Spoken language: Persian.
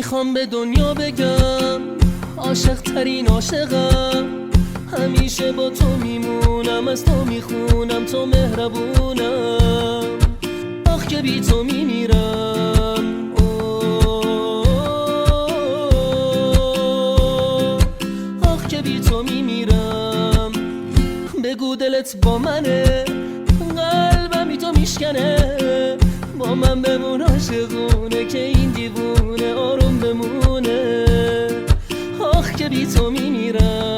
میخوام به دنیا بگم عاشق ترین عاشقم، همیشه با تو میمونم، از تو میخونم، تو مهربونم. آخ که بی تو میمیرم، آخ که بی تو میمیرم. بگو دلت با منه، قلبم بی تو میشکنه، با من بمون عاشقونه که این دیوونه آروم بمونه. آخ که بی تو میمیرم.